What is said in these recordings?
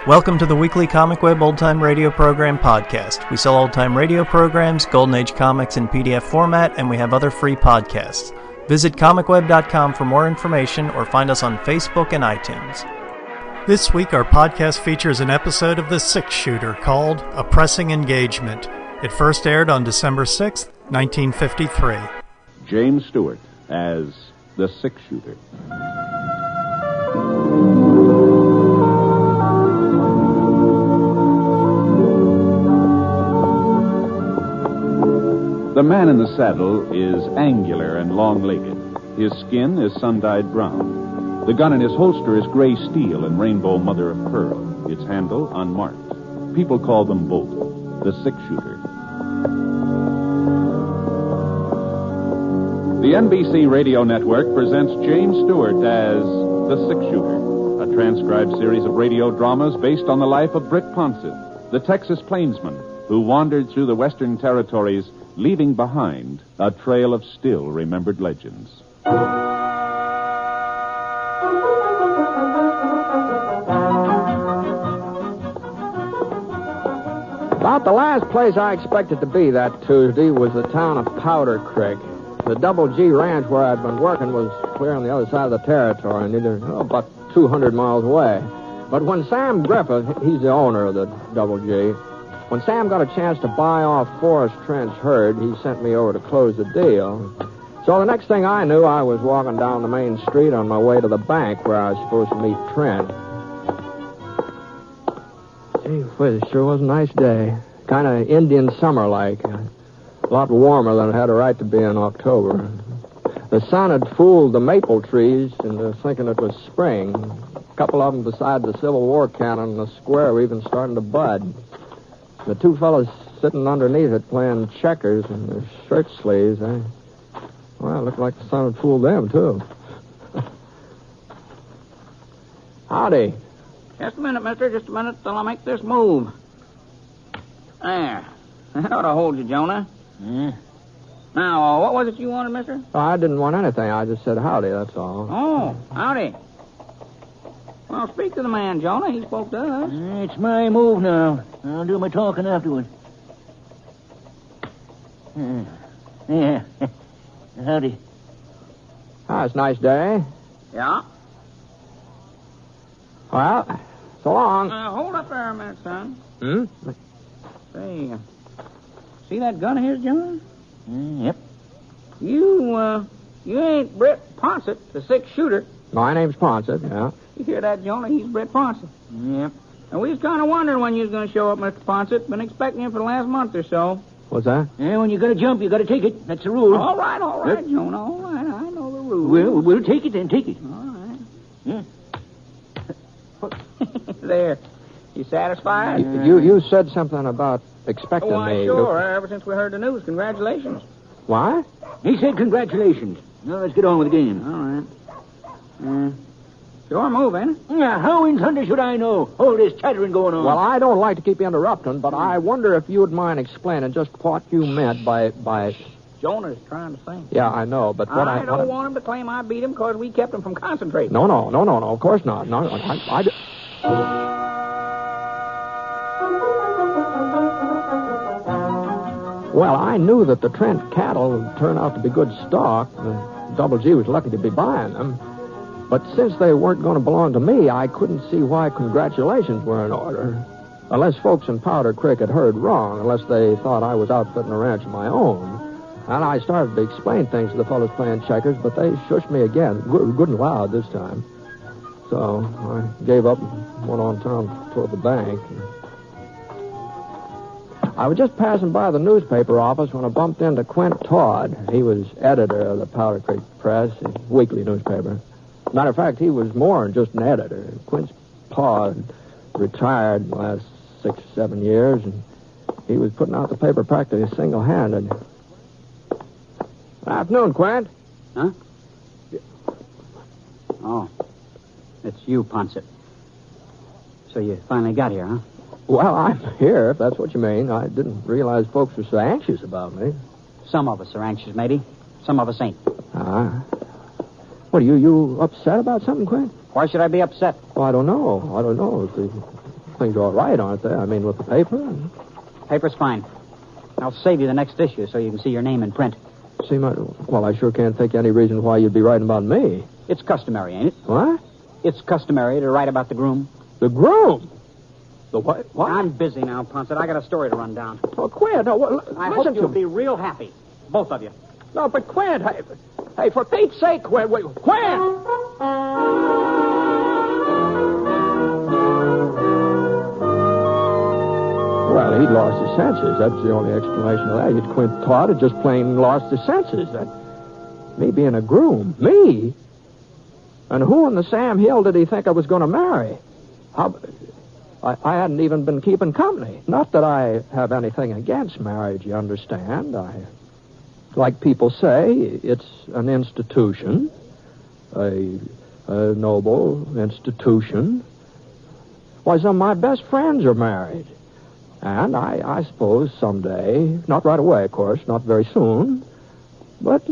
Welcome to the weekly ComicWeb Old Time Radio Program podcast. We sell old time radio programs, Golden Age comics in PDF format, and we have other free podcasts. Visit comicweb.com for more information or find us on Facebook and iTunes. This week our podcast features an episode of The Six Shooter called A Pressing Engagement. It first aired on December 6th, 1953. James Stewart as The Six Shooter. The man in the saddle is angular and long-legged. His skin is sun-dyed brown. The gun in his holster is gray steel and rainbow mother of pearl. Its handle unmarked. People call them both the six-shooter. The NBC Radio Network presents James Stewart as the Six-Shooter, a transcribed series of radio dramas based on the life of Britt Ponset, the Texas plainsman who wandered through the Western Territories, leaving behind a trail of still-remembered legends. About the last place I expected to be that Tuesday was the town of Powder Creek. The Double G ranch where I'd been working was clear on the other side of the territory, about 200 miles away. But when Sam Griffith, he's the owner of the Double G, when Sam got a chance to buy off Forrest Trent's herd, he sent me over to close the deal. So the next thing I knew, I was walking down the main street on my way to the bank where I was supposed to meet Trent. Gee whiz, it sure was a nice day. Kind of Indian summer-like. A lot warmer than it had a right to be in October. The sun had fooled the maple trees into thinking it was spring. A couple of them beside the Civil War cannon in the square were even starting to bud. The two fellows sitting underneath it playing checkers in their shirt sleeves, it looked like the sun had fooled them, too. Howdy. Just a minute, mister. Just a minute till I make this move. There. That ought to hold you, Jonah. Now, what was it you wanted, mister? Oh, I didn't want anything. I just said howdy, that's all. Oh, howdy. Well, speak to the man, Jonah. He spoke to us. It's my move now. I'll do my talking afterward. Yeah. Howdy. It's a nice day. Yeah? Well, so long. Hold up there a minute, son. Say, see that gun of his, Jonah? Yep. You ain't Britt Ponset, the six-shooter. My name's Ponset, yeah. You hear that, Jonah? He's Britt Ponset. Yep. And we was kind of wondering when you was going to show up, Mr. Ponset. Been expecting you for the last month or so. What's that? Yeah, when you got to jump, you got to take it. That's the rule. All right, Jonah. All right, I know the rules. Well, we'll take it then. Take it. All right. Yeah. There. You satisfied? You said something about expecting me. Sure. Ever since we heard the news. Congratulations. What? He said congratulations. Now, let's get on with the game. All right. Sure move, ain't it? Yeah, how in thunder should I know? All this chattering going on. Well, I don't like to keep interrupting, but I wonder if you would mind explaining just what you meant by... Jonah's trying to think. Yeah, I know, but what I don't want him to claim I beat him because we kept him from concentrating. No, of course not. No, Well, I knew that the Trent cattle would turn out to be good stock. The Double G was lucky to be buying them. But since they weren't going to belong to me, I couldn't see why congratulations were in order. Unless folks in Powder Creek had heard wrong, unless they thought I was outfitting a ranch of my own. And I started to explain things to the fellows playing checkers, but they shushed me again, good and loud this time. So I gave up and went on town toward the bank. I was just passing by the newspaper office when I bumped into Quint Todd. He was editor of the Powder Creek Press, a weekly newspaper. Matter of fact, he was more than just an editor. Quint's pa had retired in the last 6 or 7 years, and he was putting out the paper practically single-handed. Good afternoon, Quint. Huh? Oh, it's you, Ponset. So you finally got here, huh? Well, I'm here, if that's what you mean. I didn't realize folks were so anxious about me. Some of us are anxious, maybe. Some of us ain't. What, are you upset about something, Quint? Why should I be upset? Well, I don't know. things are all right, aren't they? I mean, with the paper. Paper's fine. I'll save you the next issue so you can see your name in print. Well, I sure can't think of any reason why you'd be writing about me. It's customary, ain't it? What? It's customary to write about the groom. The groom? The what? What? I'm busy now, Ponset. I got a story to run down. Oh, Quint, no, I listen hope to you'll me. be real happy. Both of you. No, but Quint, hey, for Pete's sake, Quint, Quint! Well, he'd lost his senses. That's the only explanation of that. Quint Todd had just plain lost his senses. That me being a groom. Me? And who in the Sam Hill did he think I was going to marry? I hadn't even been keeping company. Not that I have anything against marriage, you understand. Like people say, it's an institution, a noble institution. Why, some of my best friends are married. And I suppose someday, not right away, of course, not very soon, but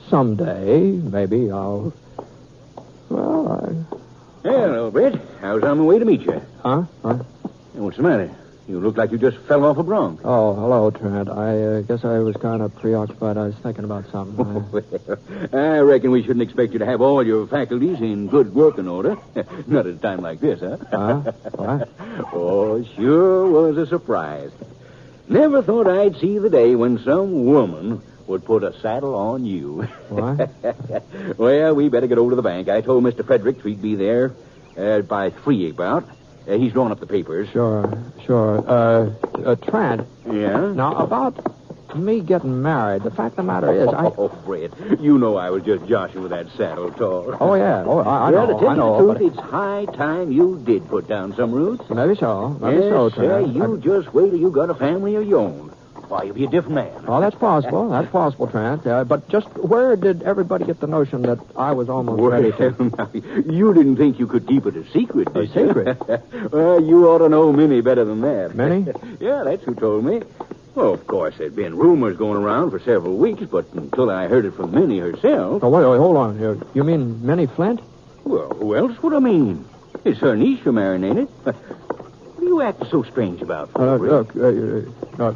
someday, maybe I'll... Hello, Brett. I was on my way to meet you. Huh? Hey, what's the matter? You look like you just fell off a bronc. Oh, hello, Trent. I guess I was kind of preoccupied. I was thinking about something. I reckon we shouldn't expect you to have all your faculties in good working order. Not at a time like this, huh? What? Oh, sure was a surprise. Never thought I'd see the day when some woman would put a saddle on you. What? Well, we better get over to the bank. I told Mr. Frederick we'd be there by 3 about. He's drawn up the papers. Sure. Trent. Yeah? Now, about me getting married, the fact of the matter is, Oh, Fred, you know I was just joshing with that saddle talk. Oh, yeah. Oh, I Well, know. to tell I know. you the But truth, it's high time you did put down some roots. maybe so. Maybe Yes, so, sir, Trent. you just wait till you got a family of your own. Why, you'll be a different man. Well, that's possible. That's possible, Trent. But just where did everybody get the notion that I was almost ready to... You didn't think you could keep it a secret, did you? secret? Well, you ought to know Minnie better than that. Minnie? Yeah, that's who told me. Well, of course, there'd been rumors going around for several weeks, but until I heard it from Minnie herself... Oh, wait, hold on here. You mean Minnie Flint? Well, who else would I mean? It's her niece you're marrying, ain't it? What are you acting so strange about? Look,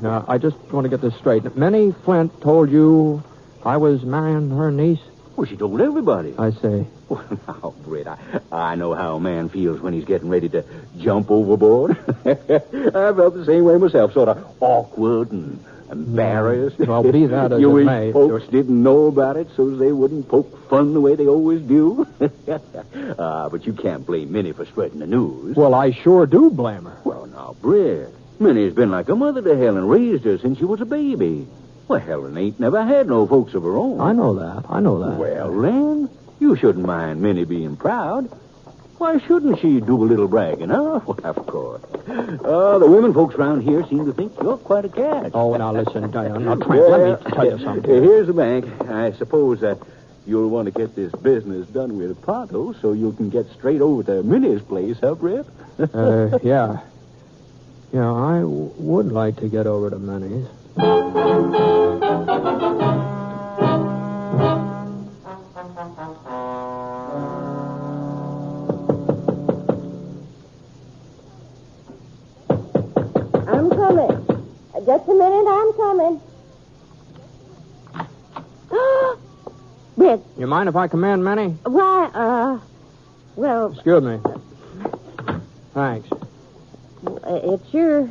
now, I just want to get this straight. Minnie Flint told you I was marrying her niece? Well, she told everybody. I say. Well, now, Britt, I know how a man feels when he's getting ready to jump overboard. I felt the same way myself, sort of awkward and embarrassed. Well, be that as you it wish may. folks didn't know about it so they wouldn't poke fun the way they always do. But you can't blame Minnie for spreading the news. Well, I sure do blame her. Well, now, Britt, Minnie's been like a mother to Helen, raised her since she was a baby. Well, Helen ain't never had no folks of her own. I know that. Well, then, you shouldn't mind Minnie being proud. Why shouldn't she do a little bragging, huh? Well, of course. The women folks around here seem to think you're quite a catch. Oh, now listen, Diane. Now, Trent, let me tell you something. Here's the bank. I suppose that you'll want to get this business done with pronto so you can get straight over to Minnie's place, huh, Britt? Yeah. Yeah, I would like to get over to Minnie's. I'm coming. Just a minute, I'm coming. Britt, You mind if I come in, Minnie? why, well, Excuse me. Thanks. it's sure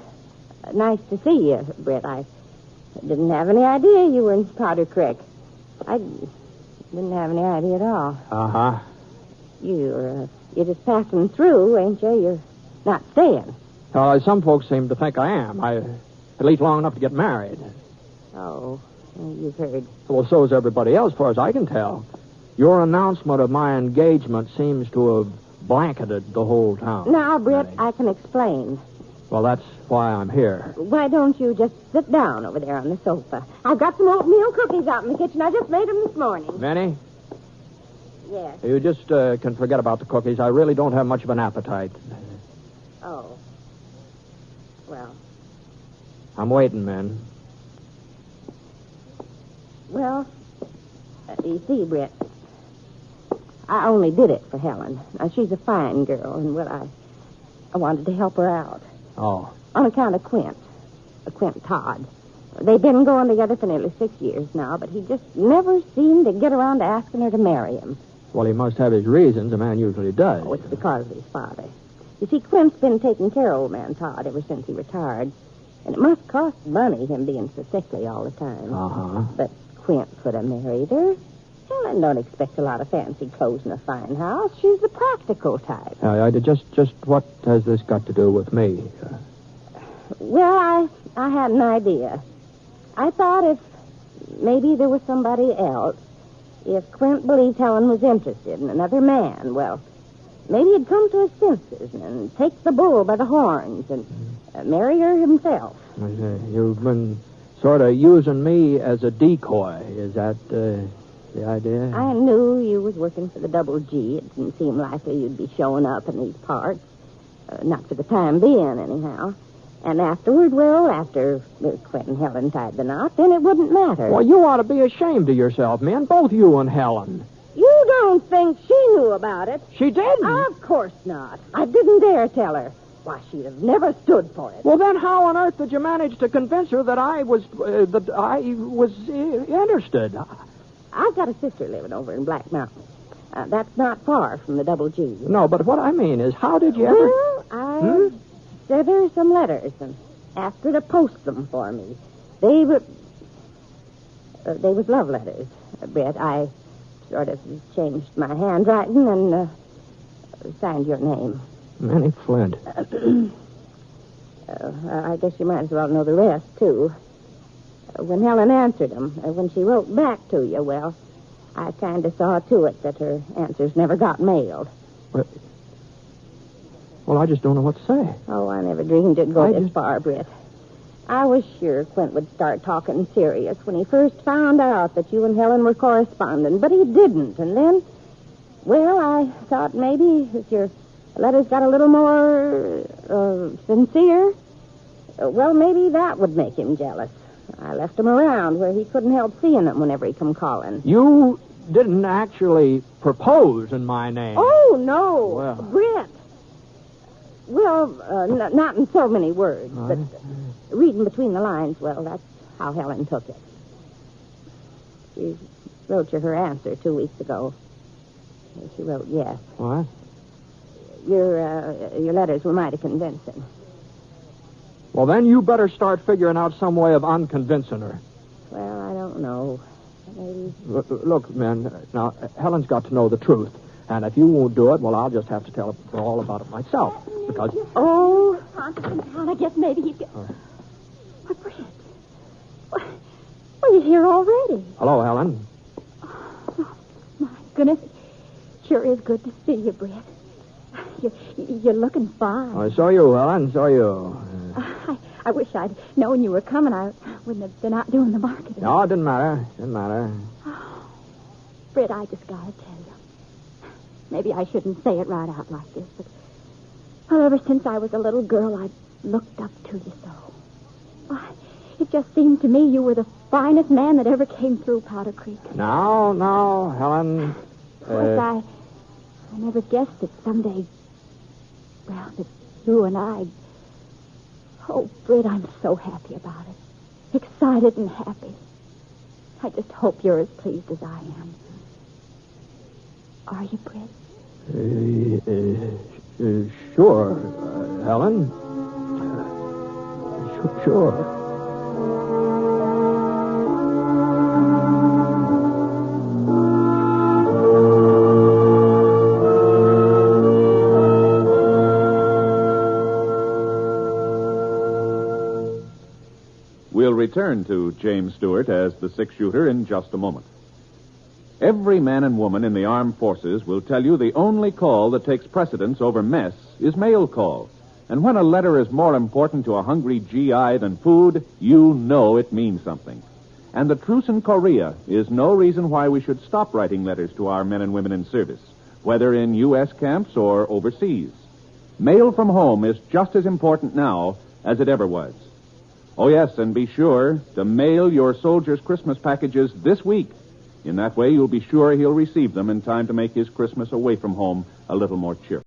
nice to see you, Britt. I didn't have any idea you were in Powder Creek. I didn't have any idea at all. Uh-huh. You're just passing through, ain't you? You're not staying. Well, some folks seem to think I am. At least long enough to get married. Oh, you've heard. Well, so is everybody else, as far as I can tell. Your announcement of my engagement seems to have blanketed the whole town. Now, Britt, Minnie. I can explain. Well, that's why I'm here. Why don't you just sit down over there on the sofa? I've got some oatmeal cookies out in the kitchen. I just made them this morning. Minnie, Yes. you just can forget about the cookies. I really don't have much of an appetite. Oh. Well. I'm waiting, Min. Well, you see, Britt, I only did it for Helen. Now, she's a fine girl, and, well, I wanted to help her out. Oh. On account of Quint Todd. They've been going together for nearly 6 years now, but he just never seemed to get around to asking her to marry him. Well, he must have his reasons. A man usually does. Oh, it's because of his father. You see, Quint's been taking care of old man Todd ever since he retired. And it must cost money, him being so sickly all the time. Uh-huh. But Quint could have married her. Helen don't expect a lot of fancy clothes in a fine house. She's the practical type. Just what has this got to do with me? Well, I had an idea. I thought if maybe there was somebody else, if Quint believed Helen was interested in another man, well, maybe he'd come to his senses and take the bull by the horns and marry her himself. You've been sort of using me as a decoy. Is that the idea? I knew you was working for the Double G. It didn't seem likely you'd be showing up in these parts. Not for the time being, anyhow. And afterward, after Quint and Helen tied the knot, then it wouldn't matter. Well, you ought to be ashamed of yourself, man. Both you and Helen. You don't think she knew about it? She didn't? Of course not. I didn't dare tell her. Why, she'd have never stood for it. Well, then how on earth did you manage to convince her that I was interested? I've got a sister living over in Black Mountain. That's not far from the Double G. No, but what I mean is, how did you ever... Well, I sent her some letters and asked her to post them for me. They was love letters, Brett. I sort of changed my handwriting and signed your name. Manny Flint. I guess you might as well know the rest, too. When Helen answered them, when she wrote back to you, well, I kind of saw to it that her answers never got mailed. Well, I just don't know what to say. Oh, I never dreamed it'd go this far, Britt. I was sure Quint would start talking serious when he first found out that you and Helen were corresponding, but he didn't. And then, well, I thought maybe if your letters got a little more sincere, well, maybe that would make him jealous. I left him around where he couldn't help seeing them whenever he come calling. You didn't actually propose in my name. Oh, no. Well. Britt. Well, not in so many words, but reading between the lines, well, that's how Helen took it. She wrote you her answer 2 weeks ago. She wrote yes. What? Your letters were mighty convincing. Well, then you better start figuring out some way of unconvincing her. Well, I don't know. Maybe... Look, man, now, Helen's got to know the truth. And if you won't do it, well, I'll just have to tell her all about it myself. Because... Oh, I guess maybe he's... What, Brett? Well, you're here already. Hello, Helen. Oh, my goodness. Sure is good to see you, Brett. You're looking fine. Oh, so you, Helen, so you. I wish I'd known you were coming. I wouldn't have been out doing the marketing. No, it didn't matter. Didn't matter. Oh, Brett, I just gotta tell you. Maybe I shouldn't say it right out like this, but well, ever since I was a little girl, I've looked up to you so. Why, it just seemed to me you were the finest man that ever came through Powder Creek. No, Helen. Of course, I never guessed that someday, well, that you and I... Oh, Britt, I'm so happy about it. Excited and happy. I just hope you're as pleased as I am. Are you, Britt? Sure, Helen. Sure. We'll return to James Stewart as the six-shooter in just a moment. Every man and woman in the armed forces will tell you the only call that takes precedence over mess is mail call. And when a letter is more important to a hungry GI than food, you know it means something. And the truce in Korea is no reason why we should stop writing letters to our men and women in service, whether in U.S. camps or overseas. Mail from home is just as important now as it ever was. Oh, yes, and be sure to mail your soldier's Christmas packages this week. In that way, you'll be sure he'll receive them in time to make his Christmas away from home a little more cheerful.